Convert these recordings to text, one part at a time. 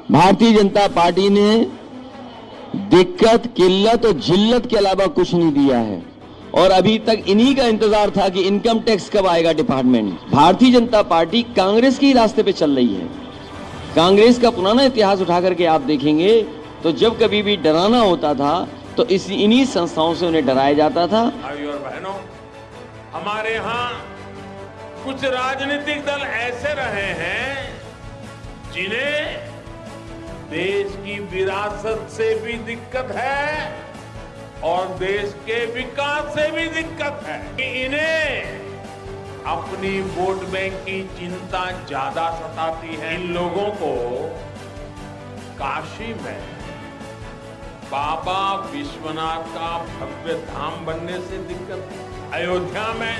Bharatiya Janata party ने दिक्कत, किल्लत और जिल्लत के अलावा कुछ नहीं दिया है और अभी तक इन्हीं का इंतजार था कि इनकम टैक्स कब आएगा डिपार्टमेंट। भारतीय जनता पार्टी कांग्रेस के ही रास्ते पे चल रही है। कांग्रेस का पुराना इतिहास उठा करके आप देखेंगे तो जब कभी भी डराना होता था तो इन्हीं संस्थाओं से उन्हें डराया जाता था। भाइयों और बहनों, हमारे यहाँ कुछ राजनीतिक दल ऐसे रहे हैं जिन्हें देश की विरासत से भी दिक्कत है और देश के विकास से भी दिक्कत है कि इन्हें अपनी वोट बैंक की चिंता ज्यादा सताती है। इन लोगों को काशी में बाबा विश्वनाथ का भव्य धाम बनने से दिक्कत है, अयोध्या में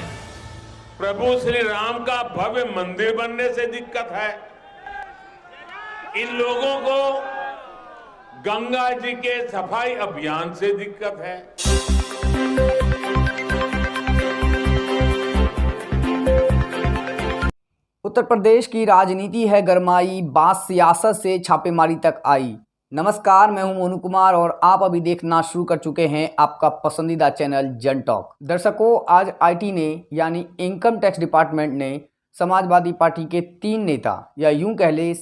प्रभु श्री राम का भव्य मंदिर बनने से दिक्कत है, इन लोगों को गंगा जी के सफाई अभियान से दिक्कत है। उत्तर प्रदेश की राजनीति है गरमाई, बात सियासत से छापेमारी तक आई। नमस्कार, मैं हूं मोनू कुमार और आप अभी देखना शुरू कर चुके हैं आपका पसंदीदा चैनल जन टॉक। दर्शकों, आज आईटी ने यानी इनकम टैक्स डिपार्टमेंट ने समाजवादी पार्टी के 3 नेता या यूं कह ले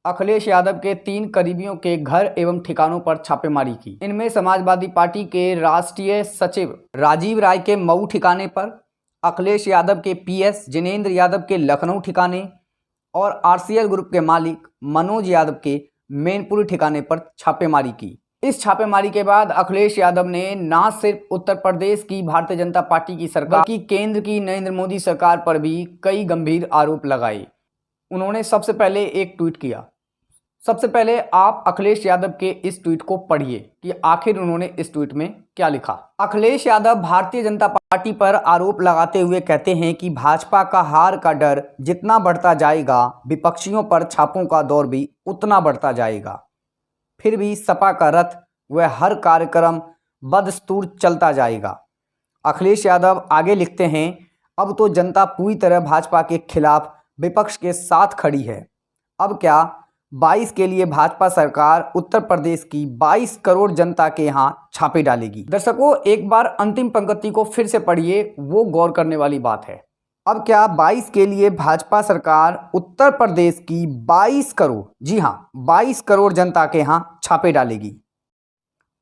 अखिलेश यादव के 3 करीबियों के घर एवं ठिकानों पर छापेमारी की। इनमें समाजवादी पार्टी के राष्ट्रीय सचिव राजीव राय के मऊ ठिकाने पर, अखिलेश यादव के पीएस जिनेंद्र यादव के लखनऊ ठिकाने और आरसीएल ग्रुप के मालिक मनोज यादव के मैनपुरी ठिकाने पर छापेमारी की। इस छापेमारी के बाद अखिलेश यादव ने न सिर्फ उत्तर प्रदेश की भारतीय जनता पार्टी की सरकार की केंद्र की नरेंद्र मोदी सरकार पर भी कई गंभीर आरोप लगाए। उन्होंने सबसे पहले एक ट्वीट किया। सबसे पहले आप अखिलेश यादव के इस ट्वीट को पढ़िए कि आखिर उन्होंने इस ट्वीट में क्या लिखा। अखिलेश यादव भारतीय जनता पार्टी पर आरोप लगाते हुए कहते हैं कि भाजपा का हार का डर जितना बढ़ता जाएगा, विपक्षियों पर छापों का दौर भी उतना बढ़ता जाएगा। फिर भी सपा का रथ वह हर कार्यक्रम बदस्तूर चलता जाएगा। अखिलेश यादव आगे लिखते हैं, अब तो जनता पूरी तरह भाजपा के खिलाफ विपक्ष के साथ खड़ी है। अब क्या 22 के लिए भाजपा सरकार उत्तर प्रदेश की 22 करोड़ जनता के यहाँ छापे डालेगी। दर्शकों, एक बार अंतिम पंक्ति को फिर से पढ़िए, वो गौर करने वाली बात है। अब क्या 22 के लिए भाजपा सरकार उत्तर प्रदेश की 22 करोड़, जी हाँ 22 करोड़ जनता के यहाँ छापे डालेगी।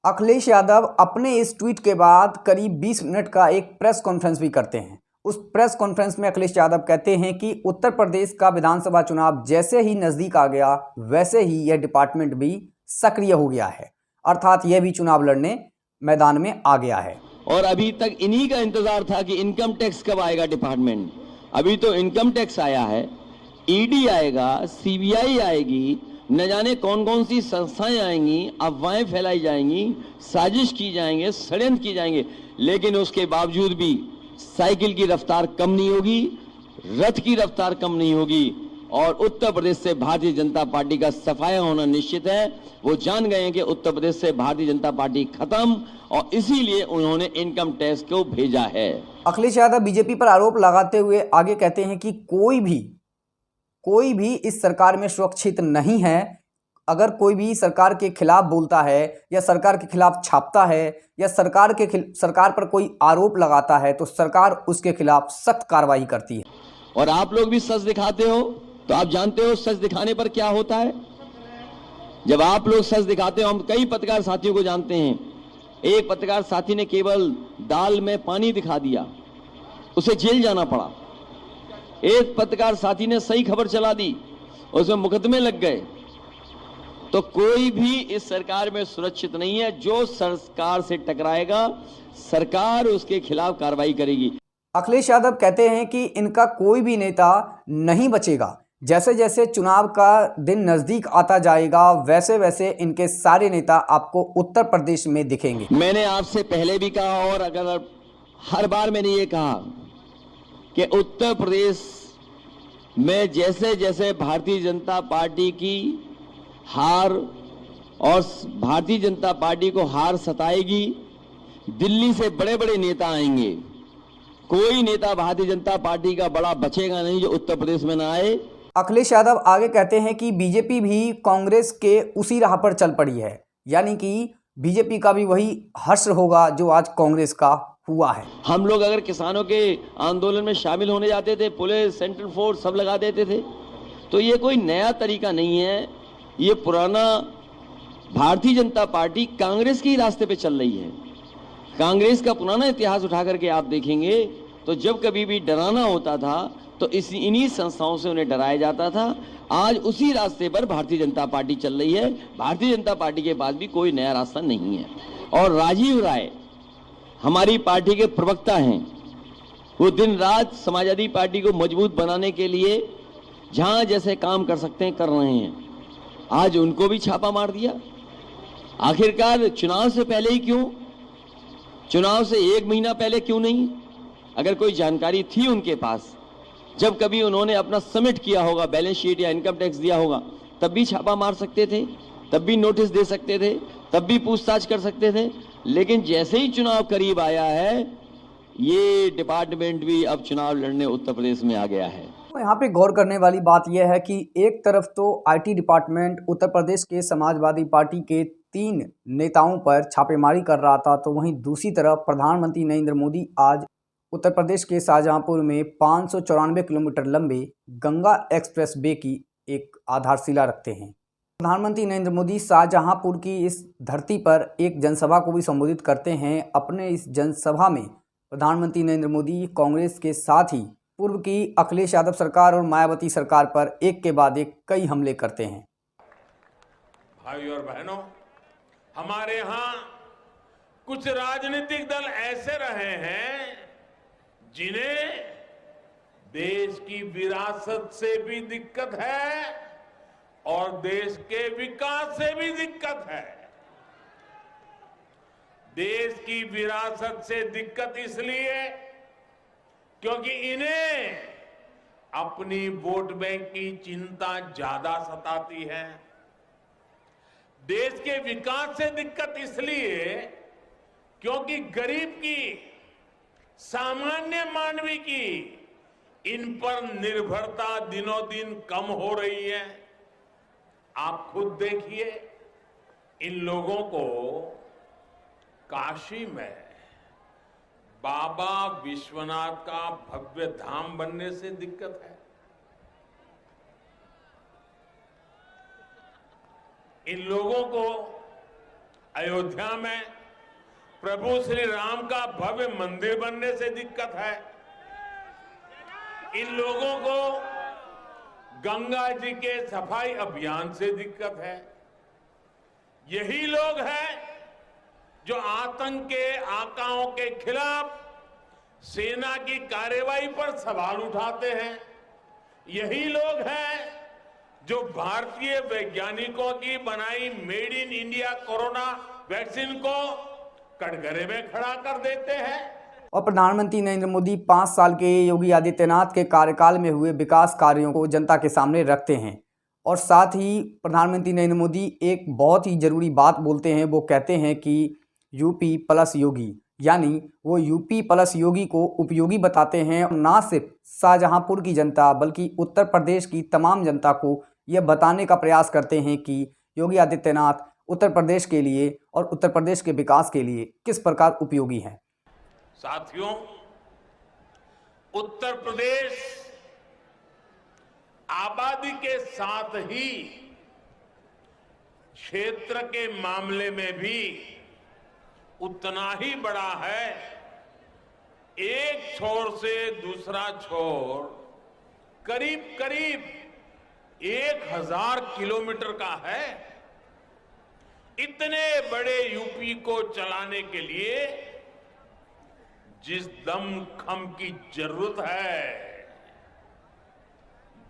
अखिलेश यादव अपने इस ट्वीट के बाद करीब 20 मिनट का एक प्रेस कॉन्फ्रेंस भी करते हैं। उस प्रेस कॉन्फ्रेंस में अखिलेश यादव कहते हैं कि उत्तर प्रदेश का विधानसभा चुनाव जैसे ही नजदीक आ गया वैसे ही यह डिपार्टमेंट भी सक्रिय हो गया है, अर्थात यह भी चुनाव लड़ने मैदान में आ गया है। और अभी तक इन्हीं का इंतजार था कि इनकम टैक्स कब आएगा डिपार्टमेंट। अभी तो इनकम टैक्स आया है, ईडी आएगा, सीबीआई आएगी, न जाने कौन कौन सी संस्थाएं आएंगी, अफवाहें फैलाई जाएंगी, साजिश की जाएंगे, षड्यंत्र की जाएंगे, लेकिन उसके बावजूद भी साइकिल की रफ्तार कम नहीं होगी, रथ की रफ्तार कम नहीं होगी और उत्तर प्रदेश से भारतीय जनता पार्टी का सफाया होना निश्चित है। वो जान गए हैं कि उत्तर प्रदेश से भारतीय जनता पार्टी खत्म और इसीलिए उन्होंने इनकम टैक्स को भेजा है। अखिलेश यादव बीजेपी पर आरोप लगाते हुए आगे कहते हैं कि कोई भी इस सरकार में सुरक्षित नहीं है। अगर कोई भी सरकार के खिलाफ बोलता है या सरकार के खिलाफ छापता है या सरकार पर कोई आरोप लगाता है तो सरकार उसके खिलाफ सख्त कार्रवाई करती है। और आप लोग भी सच दिखाते हो तो आप जानते हो सच दिखाने पर क्या होता है। जब आप लोग सच दिखाते हो, हम कई पत्रकार साथियों को जानते हैं, एक पत्रकार साथी ने केवल दाल में पानी दिखा दिया, उसे जेल जाना पड़ा। एक पत्रकार साथी ने सही खबर चला दी, उसमें मुकदमे लग गए। तो कोई भी इस सरकार में सुरक्षित नहीं है। जो सरकार से टकराएगा सरकार उसके खिलाफ कार्रवाई करेगी। अखिलेश यादव कहते हैं कि इनका कोई भी नेता नहीं बचेगा। जैसे जैसे चुनाव का दिन नजदीक आता जाएगा वैसे वैसे इनके सारे नेता आपको उत्तर प्रदेश में दिखेंगे। मैंने आपसे पहले भी कहा और अगर हर बार मैंने ये कहा कि उत्तर प्रदेश में जैसे जैसे भारतीय जनता पार्टी की हार और भारतीय जनता पार्टी को हार सताएगी, दिल्ली से बड़े बड़े नेता आएंगे। कोई नेता भारतीय जनता पार्टी का बड़ा बचेगा नहीं जो उत्तर प्रदेश में ना आए। अखिलेश यादव आगे कहते हैं कि बीजेपी भी कांग्रेस के उसी राह पर चल पड़ी है, यानी कि बीजेपी का भी वही हश्र होगा जो आज कांग्रेस का हुआ है। हम लोग अगर किसानों के आंदोलन में शामिल होने जाते थे, पुलिस, सेंट्रल फोर्स सब लगा देते थे, तो ये कोई नया तरीका नहीं है। ये पुराना भारतीय जनता पार्टी कांग्रेस के ही रास्ते पे चल रही है। कांग्रेस का पुराना इतिहास उठा करके आप देखेंगे तो जब कभी भी डराना होता था तो इन्हीं संस्थाओं से उन्हें डराया जाता था। आज उसी रास्ते पर भारतीय जनता पार्टी चल रही है। भारतीय जनता पार्टी के पास भी कोई नया रास्ता नहीं है। और राजीव राय हमारी पार्टी के प्रवक्ता हैं, वो दिन रात समाजवादी पार्टी को मजबूत बनाने के लिए जहां जैसे काम कर सकते हैं कर रहे हैं। आज उनको भी छापा मार दिया। आखिरकार चुनाव से पहले ही क्यों, चुनाव से 1 महीना पहले क्यों नहीं? अगर कोई जानकारी थी उनके पास, जब कभी उन्होंने अपना सबमिट किया होगा, बैलेंस शीट या इनकम टैक्स दिया होगा, तब भी छापा मार सकते थे, तब भी नोटिस दे सकते थे, तब भी पूछताछ कर सकते थे। लेकिन जैसे ही चुनाव करीब आया है, ये डिपार्टमेंट भी अब चुनाव लड़ने उत्तर प्रदेश में आ गया है। यहाँ पे गौर करने वाली बात यह है कि एक तरफ तो आईटी डिपार्टमेंट उत्तर प्रदेश के समाजवादी पार्टी के 3 नेताओं पर छापेमारी कर रहा था, तो वहीं दूसरी तरफ प्रधानमंत्री नरेंद्र मोदी आज उत्तर प्रदेश के शाहजहांपुर में 594 किलोमीटर लंबे गंगा एक्सप्रेस वे की एक आधारशिला रखते हैं। प्रधानमंत्री नरेंद्र मोदी शाहजहांपुर की इस धरती पर एक जनसभा को भी संबोधित करते हैं। अपने इस जनसभा में प्रधानमंत्री नरेंद्र मोदी कांग्रेस के साथ ही पूर्व की अखिलेश यादव सरकार और मायावती सरकार पर एक के बाद एक कई हमले करते हैं। भाई और बहनों, हमारे यहाँ कुछ राजनीतिक दल ऐसे रहे हैं जिन्हें देश की विरासत से भी दिक्कत है और देश के विकास से भी दिक्कत है। देश की विरासत से दिक्कत इसलिए क्योंकि इन्हें अपनी वोट बैंक की चिंता ज्यादा सताती है। देश के विकास से दिक्कत इसलिए क्योंकि गरीब की, सामान्य मानवी की इन पर निर्भरता दिनों दिन कम हो रही है। आप खुद देखिए, इन लोगों को काशी में बाबा विश्वनाथ का भव्य धाम बनने से दिक्कत है। इन लोगों को अयोध्या में प्रभु श्री राम का भव्य मंदिर बनने से दिक्कत है। इन लोगों को गंगा जी के सफाई अभियान से दिक्कत है। यही लोग हैं जो आतंक के आकाओं के खिलाफ सेना की कार्रवाई पर सवाल उठाते हैं। यही लोग हैं जो भारतीय वैज्ञानिकों की बनाई made in India corona vaccine को कटघरे में खड़ा कर देते हैं। और प्रधानमंत्री नरेंद्र मोदी 5 साल के योगी आदित्यनाथ के कार्यकाल में हुए विकास कार्यों को जनता के सामने रखते हैं। और साथ ही प्रधानमंत्री नरेंद्र मोदी एक बहुत ही जरूरी बात बोलते हैं। वो कहते हैं कि यूपी प्लस योगी, यानी वो यूपी प्लस योगी को उपयोगी बताते हैं। और ना सिर्फ शाहजहांपुर की जनता बल्कि उत्तर प्रदेश की तमाम जनता को यह बताने का प्रयास करते हैं कि योगी आदित्यनाथ उत्तर प्रदेश के लिए और उत्तर प्रदेश के विकास के लिए किस प्रकार उपयोगी हैं। साथियों, उत्तर प्रदेश आबादी के साथ ही क्षेत्र के मामले में भी उतना ही बड़ा है। एक छोर से दूसरा छोर करीब करीब 1000 किलोमीटर का है। इतने बड़े यूपी को चलाने के लिए जिस दमखम की जरूरत है,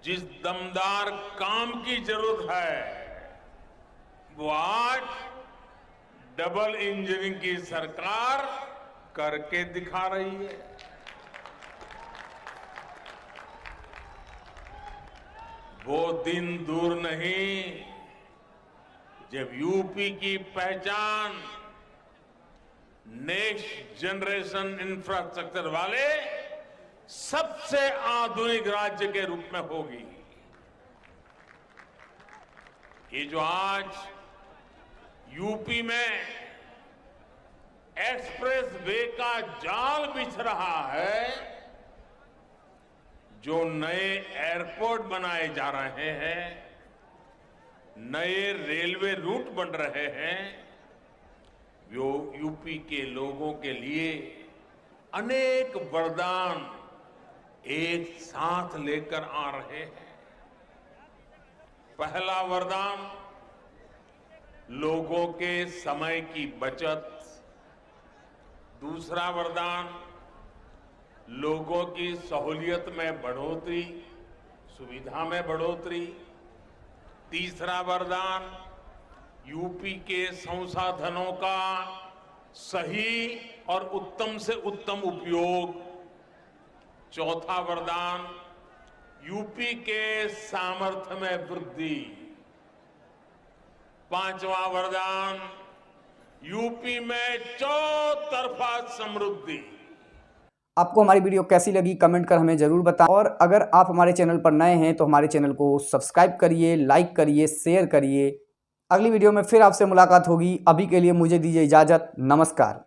जिस दमदार काम की जरूरत है, वो आज डबल इंजन की सरकार करके दिखा रही है। वो दिन दूर नहीं जब यूपी की पहचान नेक्स्ट जनरेशन इंफ्रास्ट्रक्चर वाले सबसे आधुनिक राज्य के रूप में होगी। ये जो आज यूपी में एक्सप्रेस वे का जाल बिछ रहा है, जो नए एयरपोर्ट बनाए जा रहे हैं, नए रेलवे रूट बन रहे हैं, वो यूपी के लोगों के लिए अनेक वरदान एक साथ लेकर आ रहे हैं। पहला वरदान लोगों के समय की बचत, दूसरा वरदान लोगों की सहूलियत में बढ़ोतरी, सुविधा में बढ़ोतरी, तीसरा वरदान यूपी के संसाधनों का सही और उत्तम से उत्तम उपयोग, चौथा वरदान यूपी के सामर्थ्य में वृद्धि, पांचवा वरदान यूपी में चौतरफा समृद्धि। आपको हमारी वीडियो कैसी लगी कमेंट कर हमें ज़रूर बताएं, और अगर आप हमारे चैनल पर नए हैं तो हमारे चैनल को सब्सक्राइब करिए, लाइक करिए, शेयर करिए। अगली वीडियो में फिर आपसे मुलाकात होगी। अभी के लिए मुझे दीजिए इजाज़त। नमस्कार।